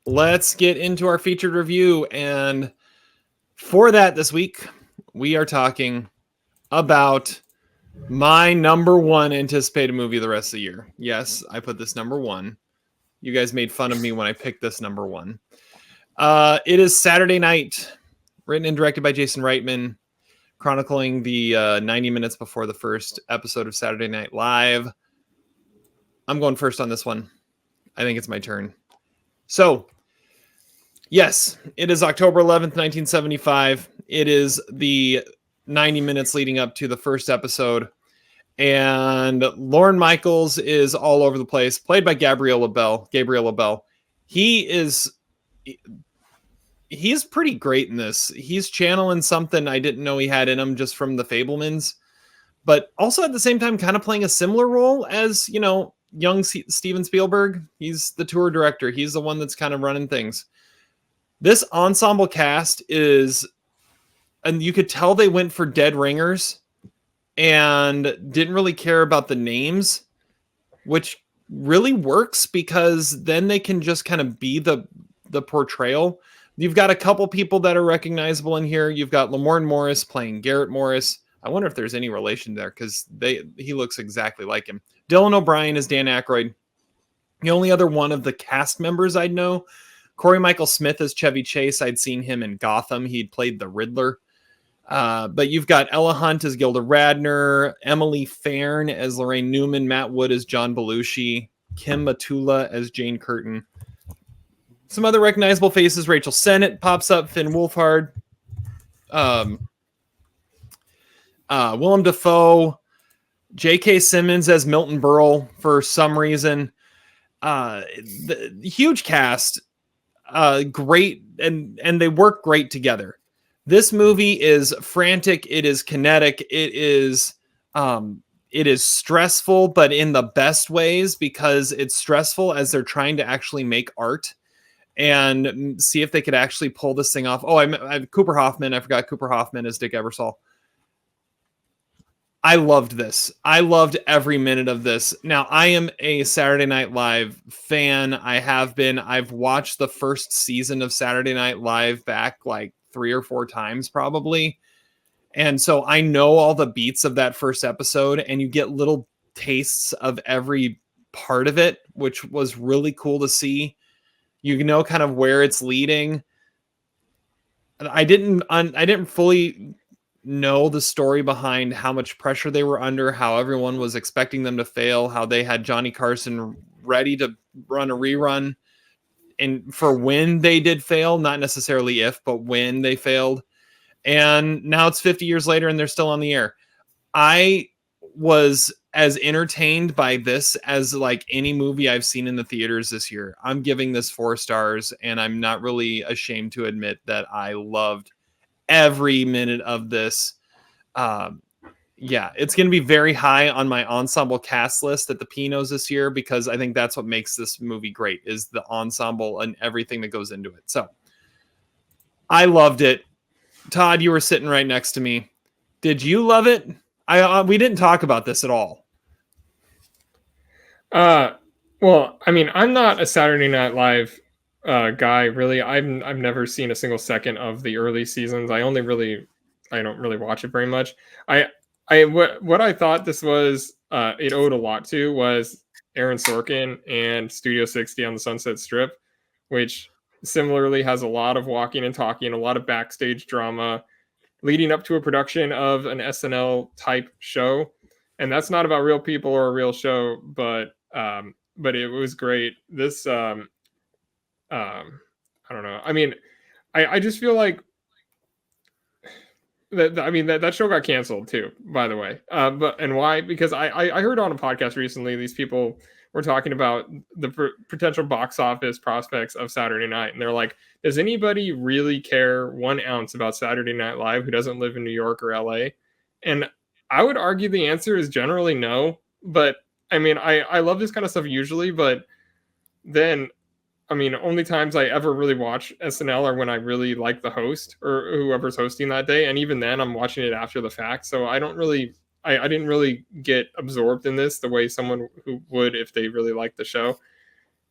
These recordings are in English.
let's get into our featured review. And for that this week, we are talking about my number one anticipated movie of the rest of the year. Yes, I put this number one. You guys made fun of me when I picked this number one. It is Saturday Night, written and directed by Jason Reitman, chronicling the 90 minutes before the first episode of Saturday Night Live. I'm going first on this one. I think it's my turn. So, yes, it is October 11th, 1975. It is the 90 minutes leading up to the first episode. And Lorne Michaels is all over the place, played by Gabriel LaBelle. He's pretty great in this. He's channeling something I didn't know he had in him just from the Fabelmans, but also at the same time kind of playing a similar role as, young Steven Spielberg. He's the tour director. He's the one that's kind of running things. This ensemble cast is, and you could tell they went for dead ringers and didn't really care about the names, which really works because then they can just kind of be the portrayal. You've got a couple people that are recognizable in here. You've got Lamorne Morris playing Garrett Morris. I wonder if there's any relation there because he looks exactly like him. Dylan O'Brien is Dan Aykroyd. The only other one of the cast members I'd know, Corey Michael Smith as Chevy Chase. I'd seen him in Gotham. He'd played the Riddler. But you've got Ella Hunt as Gilda Radner, Emily Fairn as Lorraine Newman, Matt Wood as John Belushi, Kim Matula as Jane Curtin. Some other recognizable faces: Rachel Sennott pops up, Finn Wolfhard, Willem Dafoe, J.K. Simmons as Milton Berle for some reason. The huge cast, great, and they work great together. This movie is frantic. It is kinetic. It is stressful, but in the best ways, because it's stressful as they're trying to actually make art and see if they could actually pull this thing off. Oh, I Cooper Hoffman. I forgot Cooper Hoffman as Dick Ebersol. I loved this. I loved every minute of this. Now, I am a Saturday Night Live fan. I have been. I've watched the first season of Saturday Night Live back like 3 or 4 times probably. And so I know all the beats of that first episode, and you get little tastes of every part of it, which was really cool to see. You know kind of where it's leading. I didn't fully know the story behind how much pressure they were under, how everyone was expecting them to fail, how they had Johnny Carson ready to run a rerun, and for when they did fail, not necessarily if, but when they failed. And now it's 50 years later and they're still on the air. I was as entertained by this as like any movie I've seen in the theaters this year. I'm giving this 4 stars, and I'm not really ashamed to admit that I loved every minute of this. It's going to be very high on my ensemble cast list at the Pinos this year, because I think that's what makes this movie great, is the ensemble and everything that goes into it. So I loved it. Todd, you were sitting right next to me. Did you love it? We didn't talk about this at all. Well, I mean, I'm not a Saturday Night Live guy, really. I've never seen a single second of the early seasons. I don't really watch it very much. What I thought this was it owed a lot to was Aaron Sorkin and Studio 60 on the Sunset Strip, which similarly has a lot of walking and talking, a lot of backstage drama leading up to a production of an SNL type show. And that's not about real people or a real show, but it was great. This I don't know. I mean, I just feel like that show got canceled too, by the way. And why? Because I heard on a podcast recently, these people were talking about the potential box office prospects of Saturday Night. And they're like, does anybody really care 1 ounce about Saturday Night Live who doesn't live in New York or LA? And I would argue the answer is generally no. But I mean, I love this kind of stuff usually, but then, I mean, only times I ever really watch SNL are when I really like the host or whoever's hosting that day. And even then I'm watching it after the fact. So I didn't really get absorbed in this the way someone who would if they really liked the show.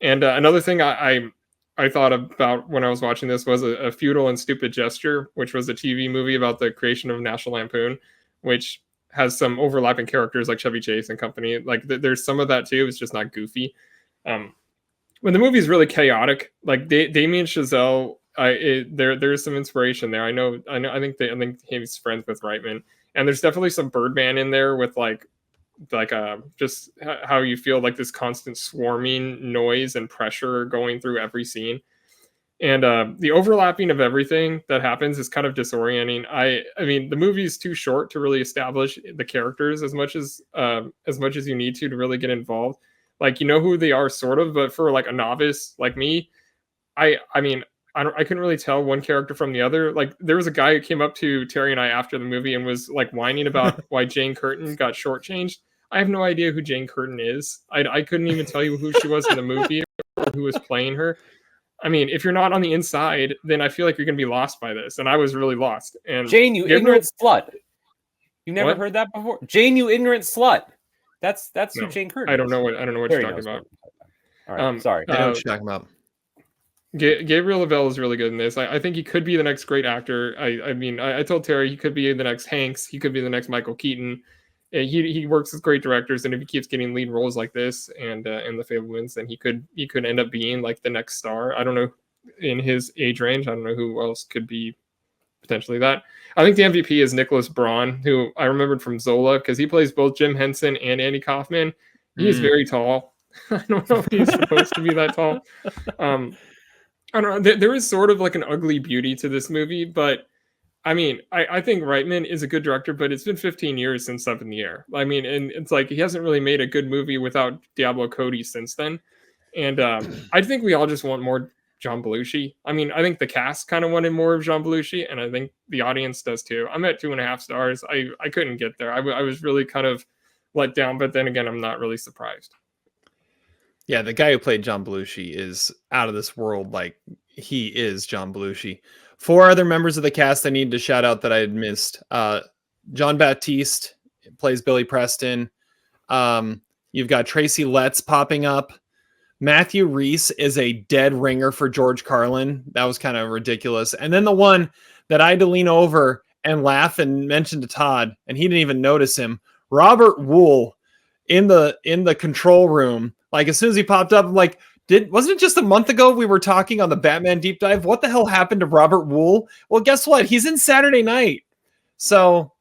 And another thing I I thought about when I was watching this was a Futile and Stupid Gesture, which was a TV movie about the creation of National Lampoon, which has some overlapping characters like Chevy Chase and company. Like there's some of that too. It's just not goofy. When the movie is really chaotic, like Damien Chazelle, there's some inspiration there. I think he's friends with Reitman, and there's definitely some Birdman in there with like just how you feel like this constant swarming noise and pressure going through every scene. And the overlapping of everything that happens is kind of disorienting. I mean, the movie is too short to really establish the characters as much as you need to really get involved. Like, you know who they are, sort of, but for like a novice like me, I mean, I couldn't really tell one character from the other. Like, there was a guy who came up to Terry and I after the movie and was like whining about why Jane Curtin got shortchanged. I have no idea who Jane Curtin is. I couldn't even tell you who she was in the movie or who was playing her. I mean, if you're not on the inside, then I feel like you're going to be lost by this. And I was really lost. And Jane, you ignorant slut. You never What? heard that before? Jane, you ignorant slut. That's who No, Jane Curtin I don't know what Terry you're talking knows about. All right, sorry. I know what you're talking about. Gabriel LaBelle is really good in this. I think he could be the next great actor. I mean, I told Terry he could be the next Hanks. He could be the next Michael Keaton. He works with great directors, and if he keeps getting lead roles like this and in The Fabelmans, then he could end up being like the next star. I don't know, in his age range, I don't know who else could be potentially that. I think the MVP is Nicholas Braun, who I remembered from Zola because he plays both Jim Henson and Andy Kaufman. He is very tall. I don't know if he's supposed to be that tall. I don't know. There is sort of like an ugly beauty to this movie, but I mean, I think Reitman is a good director, but it's been 15 years since Up in the Air. I mean, and it's like he hasn't really made a good movie without Diablo Cody since then. And I think we all just want more John Belushi. I mean, I think the cast kind of wanted more of John Belushi, and I think the audience does too. I'm at 2.5 stars. I couldn't get there. I was really kind of let down, but then again, I'm not really surprised. Yeah, the guy who played John Belushi is out of this world. Like, he is John Belushi. 4 other members of the cast I need to shout out that I had missed. John Baptiste plays Billy Preston. You've got Tracy Letts popping up. Matthew Reese is a dead ringer for George Carlin. That was kind of ridiculous. And then the one that I had to lean over and laugh and mention to Todd, and he didn't even notice him, Robert Wool in the control room. Like, as soon as he popped up, I'm like, wasn't it just a month ago we were talking on the Batman Deep Dive? What the hell happened to Robert Wool? Well, guess what? He's in Saturday Night. So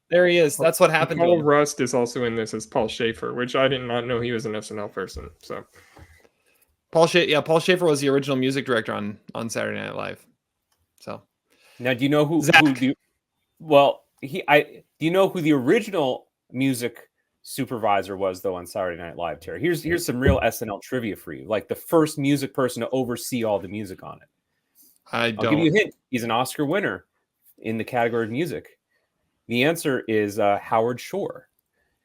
there he is. That's what happened. Paul Rust is also in this as Paul Schaefer, which I did not know he was an SNL person. So Paul Schaefer was the original music director on Saturday Night Live. So now, do you know who? Zach. Do you know who the original music supervisor was though on Saturday Night Live, Terry? Here's some real SNL trivia for you. Like the first music person to oversee all the music on it. I'll give you a hint. He's an Oscar winner in the category of music. The answer is Howard Shore,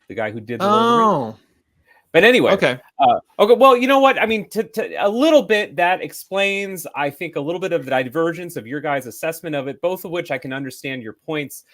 the guy who did the Lord of the Rings. But anyway, okay. Well, you know what? I mean, to a little bit that explains, I think, a little bit of the divergence of your guys' assessment of it, both of which I can understand your points.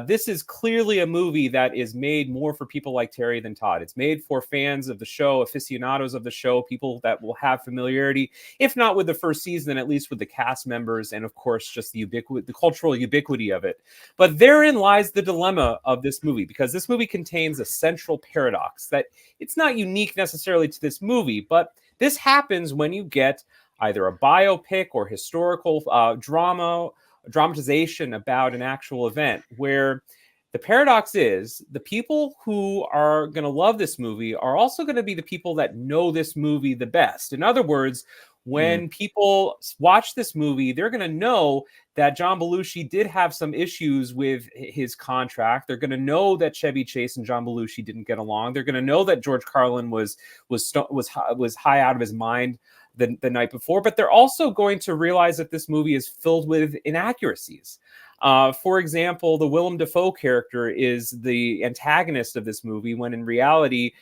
This is clearly a movie that is made more for people like Terry than Todd. It's made for fans of the show, aficionados of the show, people that will have familiarity, if not with the first season, then at least with the cast members, and of course, just the cultural ubiquity of it. But therein lies the dilemma of this movie, because this movie contains a central paradox that it's not unique necessarily to this movie, but this happens when you get either a biopic or historical dramatization about an actual event, where the paradox is the people who are going to love this movie are also going to be the people that know this movie the best. In other words, when people watch this movie, they're going to know that John Belushi did have some issues with his contract. They're going to know that Chevy Chase and John Belushi didn't get along. They're going to know that George Carlin was high out of his mind the night before, but they're also going to realize that this movie is filled with inaccuracies. For example, the Willem Dafoe character is the antagonist of this movie, when in reality,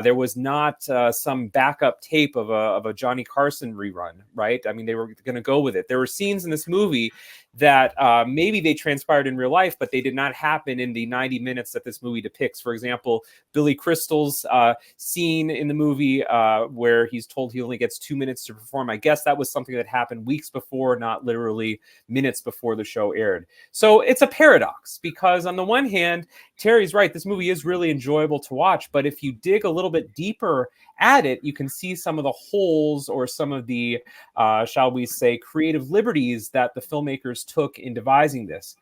there was not some backup tape of a Johnny Carson rerun, right? I mean, they were going to go with it. There were scenes in this movie that maybe they transpired in real life, but they did not happen in the 90 minutes that this movie depicts. For example, Billy Crystal's scene in the movie where he's told he only gets 2 minutes to perform. I guess that was something that happened weeks before, not literally minutes before the show aired. So it's a paradox, because on the one hand, Terry's right, this movie is really enjoyable to watch, but if you dig a little bit deeper at it, you can see some of the holes or some of the, shall we say, creative liberties that the filmmakers took in devising this.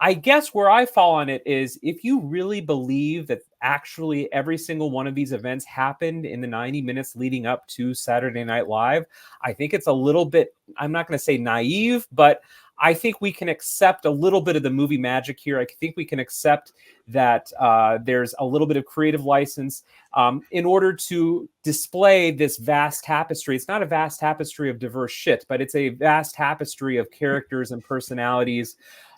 I guess where I fall on it is, if you really believe that actually every single one of these events happened in the 90 minutes leading up to Saturday Night Live, I think it's a little bit, I'm not going to say naive, but I think we can accept a little bit of the movie magic here. I think we can accept that there's a little bit of creative license in order to display this vast tapestry. It's not a vast tapestry of diverse shit, but it's a vast tapestry of characters and personalities.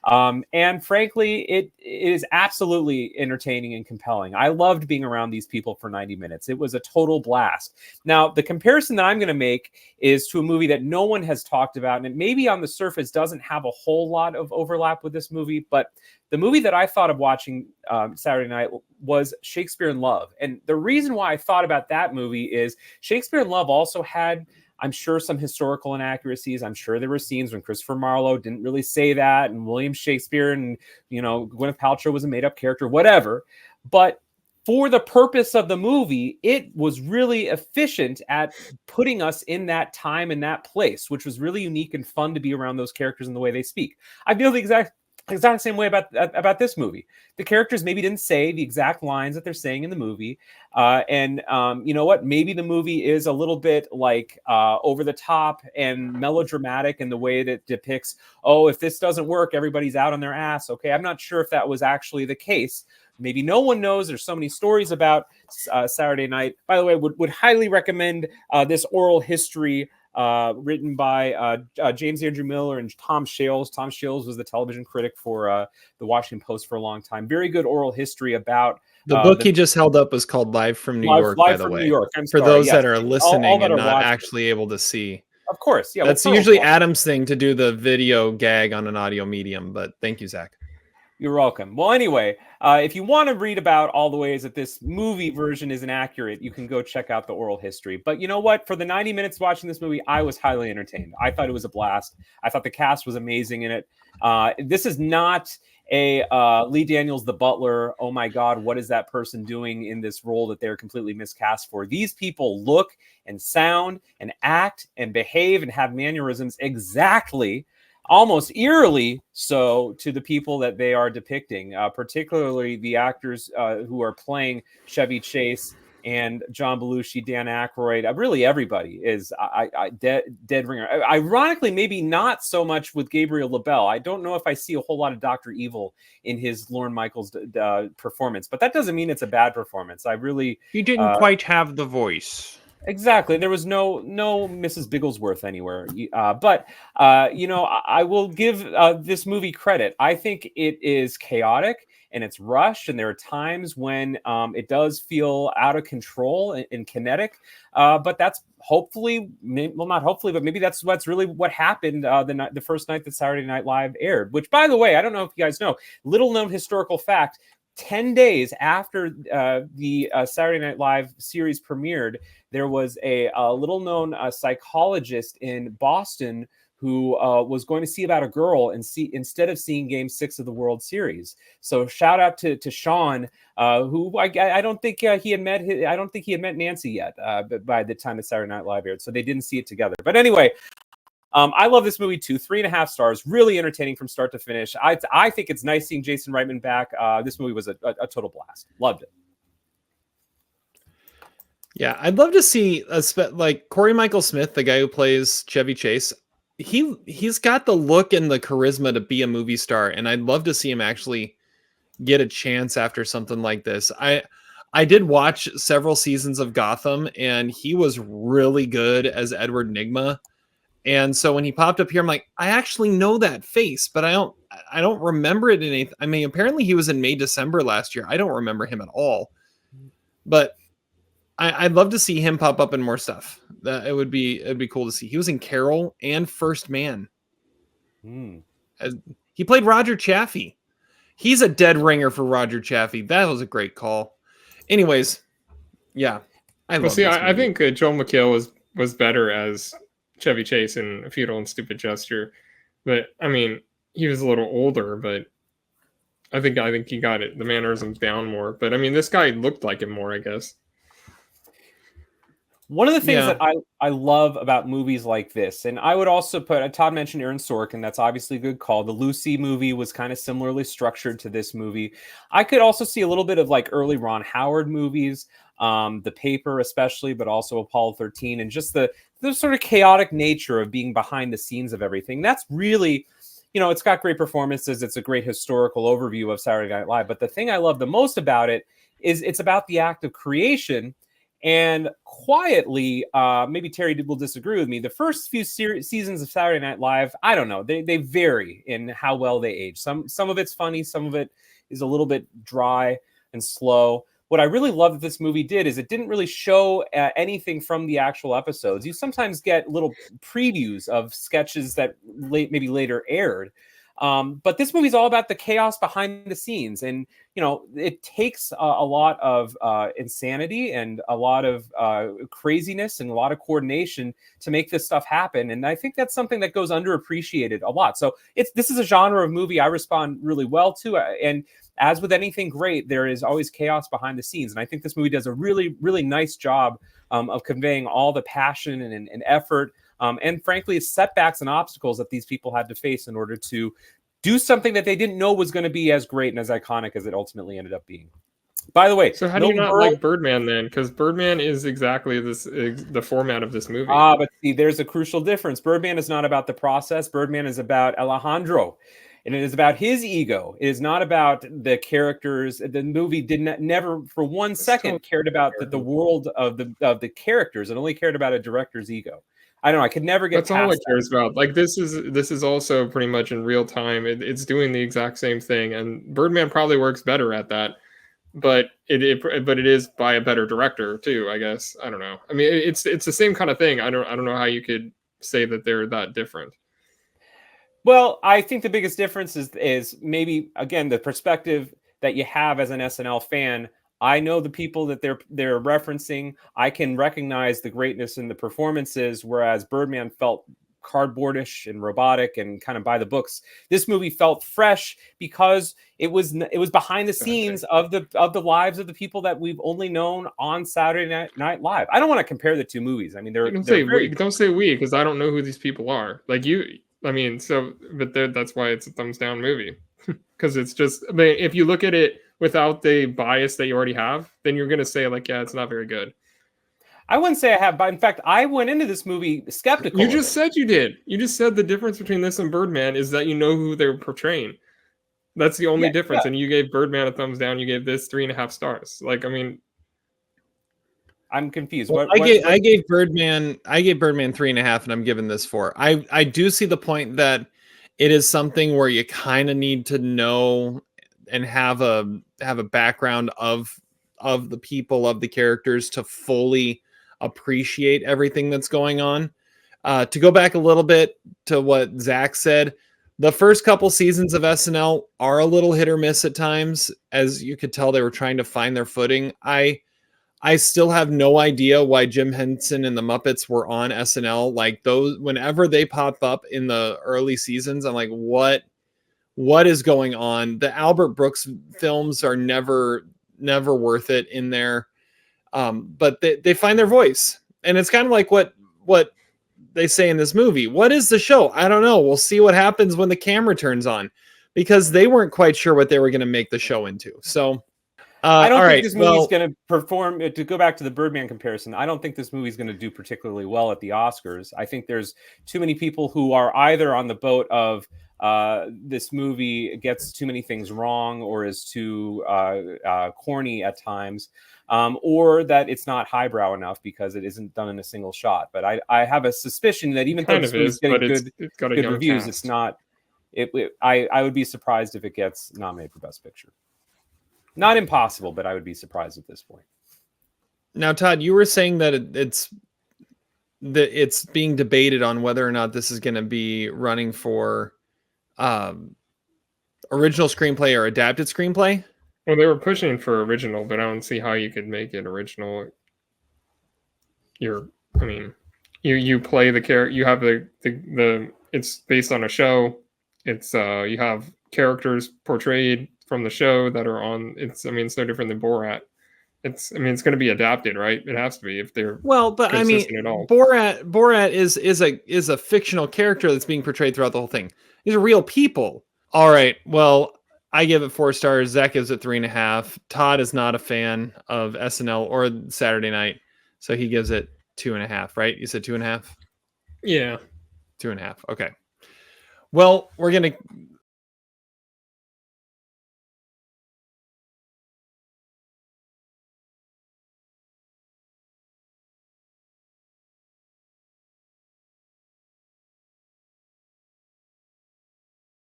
And frankly, it is absolutely entertaining and compelling. I loved being around these people for 90 minutes. It was a total blast. Now, the comparison that I'm going to make is to a movie that no one has talked about, and it maybe on the surface doesn't have a whole lot of overlap with this movie, but the movie that I thought of watching Saturday night was Shakespeare in Love. And the reason why I thought about that movie is Shakespeare in Love also had, I'm sure, some historical inaccuracies. I'm sure there were scenes when Christopher Marlowe didn't really say that, and William Shakespeare and, you know, Gwyneth Paltrow was a made-up character, whatever. But for the purpose of the movie, it was really efficient at putting us in that time and that place, which was really unique and fun to be around those characters and the way they speak. I feel the exact same way about this movie. The characters maybe didn't say the exact lines that they're saying in the movie. And you know what? Maybe the movie is a little bit like over the top and melodramatic in the way that it depicts, oh, if this doesn't work, everybody's out on their ass. Okay, I'm not sure if that was actually the case. Maybe no one knows. There's so many stories about Saturday Night. By the way, would highly recommend this oral history written by James Andrew Miller and Tom Shales. Tom Shales was the television critic for the Washington Post for a long time. Very good oral history about the book he just held up was called Live from New York, by the way. New York. For those that are listening and not actually able to see. Of course, yeah. That's usually Adam's thing to do the video gag on an audio medium, but thank you, Zach. You're welcome. Well, anyway, if you want to read about all the ways that this movie version is inaccurate, you can go check out the oral history. But you know what? For the 90 minutes watching this movie, I was highly entertained. I thought it was a blast. I thought the cast was amazing in it. This is not a Lee Daniels, the butler. Oh my God, what is that person doing in this role that they're completely miscast for? These people look and sound and act and behave and have mannerisms exactly, almost eerily so, to the people that they are depicting, particularly the actors who are playing Chevy Chase and John Belushi, Dan Aykroyd. Really, everybody is dead ringer. Ironically, maybe not so much with Gabriel LaBelle. I don't know if I see a whole lot of Dr. Evil in his Lorne Michaels performance, but that doesn't mean it's a bad performance. He didn't quite have the voice. Exactly. There was no Mrs. Bigglesworth anywhere. But you know, I will give this movie credit. I think it is chaotic and it's rushed, and there are times when it does feel out of control and kinetic. But that's hopefully, well, not hopefully, but maybe that's really what happened the first night that Saturday Night Live aired. Which, by the way, I don't know if you guys know, little known historical fact. 10 days after the Saturday Night Live series premiered, there was a little-known psychologist in Boston who was going to see about a girl instead of seeing Game 6 of the World Series. So shout out to Sean, who I don't think he had met. I don't think he had met Nancy yet by the time that Saturday Night Live aired. So they didn't see it together. But anyway. I love this movie too. 3.5 stars. Really entertaining from start to finish. I think it's nice seeing Jason Reitman back. This movie was a total blast. Loved it. Yeah, I'd love to see like Corey Michael Smith, the guy who plays Chevy Chase. He's got the look and the charisma to be a movie star, and I'd love to see him actually get a chance after something like this. I did watch several seasons of Gotham, and he was really good as Edward Nygma. And so when he popped up here, I'm like, I actually know that face, but I don't remember it in anything. I mean, apparently he was in May, December last year. I don't remember him at all, but I'd love to see him pop up in more stuff. That it'd be cool to see. He was in Carol and First Man. He played Roger Chaffee. He's a dead ringer for Roger Chaffee. That was a great call. Anyways, yeah. I think Joel McHale was better as Chevy Chase in A Futile and Stupid Gesture. But, I mean, he was a little older, but I think he got it. The mannerisms down more. But, I mean, this guy looked like him more, I guess. One of the things that I love about movies like this, and I would also put, Todd mentioned Aaron Sorkin, that's obviously a good call. The Lucy movie was kind of similarly structured to this movie. I could also see a little bit of like early Ron Howard movies, The Paper especially, but also Apollo 13, and just the sort of chaotic nature of being behind the scenes of everything. That's really, it's got great performances. It's a great historical overview of Saturday Night Live. But the thing I love the most about it is it's about the act of creation. And quietly, maybe Terry will disagree with me, the first few seasons of Saturday Night Live, I don't know, they vary in how well they age. Some of it's funny, some of it is a little bit dry and slow. What I really love that this movie did is it didn't really show anything from the actual episodes. You sometimes get little previews of sketches that maybe later aired. But this movie is all about the chaos behind the scenes. And, it takes a lot of insanity and a lot of craziness and a lot of coordination to make this stuff happen. And I think that's something that goes underappreciated a lot. So this is a genre of movie I respond really well to. And as with anything great, there is always chaos behind the scenes. And I think this movie does a really, really nice job of conveying all the passion and effort and frankly, setbacks and obstacles that these people had to face in order to do something that they didn't know was going to be as great and as iconic as it ultimately ended up being. By the way, so how do you not like Birdman then? Because Birdman is exactly the format of this movie. But see, there's a crucial difference. Birdman is not about the process. Birdman is about Alejandro. And it is about his ego. It is not about the characters. The movie never for 1 second cared about the world of the characters. It only cared about a director's ego. I don't know. I could never get. That's all it cares about. Like this is also pretty much in real time. It's doing the exact same thing, and Birdman probably works better at that. But it is by a better director too. I guess I don't know. I mean, it's the same kind of thing. I don't know how you could say that they're that different. Well, I think the biggest difference is maybe again the perspective that you have as an SNL fan. I know the people that they're referencing. I can recognize the greatness in the performances, whereas Birdman felt cardboardish and robotic and kind of by the books. This movie felt fresh because it was behind the scenes of the lives of the people that we've only known on Saturday Night Live. I don't want to compare the two movies. I mean, don't say we because I don't know who these people are. Like you, I mean, that's why it's a thumbs down movie because it's just. I mean, if you look at it without the bias that you already have, then you're going to say like, yeah, it's not very good. I wouldn't say I have, but in fact, I went into this movie skeptical. You just said you did. You just said the difference between this and Birdman is that you know who they're portraying. That's the only difference. Yeah. And you gave Birdman a thumbs down. You gave this 3.5 stars. Like, I mean, I'm confused. Well, I gave Birdman 3.5, and I'm giving this 4. I do see the point that it is something where you kind of need to know and have a background of the people, of the characters to fully appreciate everything that's going on. To go back a little bit to what Zach said, the first couple seasons of SNL are a little hit or miss at times. As you could tell, they were trying to find their footing. I still have no idea why Jim Henson and the Muppets were on SNL. Like those, whenever they pop up in the early seasons, I'm like, what is going on? The Albert Brooks films are never worth it in there. But they find their voice, and it's kind of like what they say in this movie. What is the show? I don't know. We'll see what happens when the camera turns on, because they weren't quite sure what they were going to make the show into. So I don't think this movie's going to perform. To go back to the Birdman comparison, I don't think this movie's going to do particularly well at the Oscars. I think there's too many people who are either on the boat of this movie gets too many things wrong or is too corny at times. or that it's not highbrow enough because it isn't done in a single shot. But I have a suspicion that even though this movie's getting good reviews, cast. it's not. I would be surprised if it gets nominated for Best Picture. Not impossible, but I would be surprised at this point. Now, Todd, you were saying that it's being debated on whether or not this is going to be running for original screenplay or adapted screenplay. Well, they were pushing for original, but I don't see how you could make it original. You play the character. You have the. It's based on a show. It's you have characters portrayed from the show that are on. It's no different than Borat. It's going to be adapted, right? It has to be if they're consistent at all. Borat is a fictional character that's being portrayed throughout the whole thing. These are real people. All right. Well, I give it 4 stars. Zach gives it 3.5. Todd is not a fan of SNL or Saturday Night, so he gives it 2.5. Right? You said 2.5. Yeah, 2.5. Okay. Well, we're gonna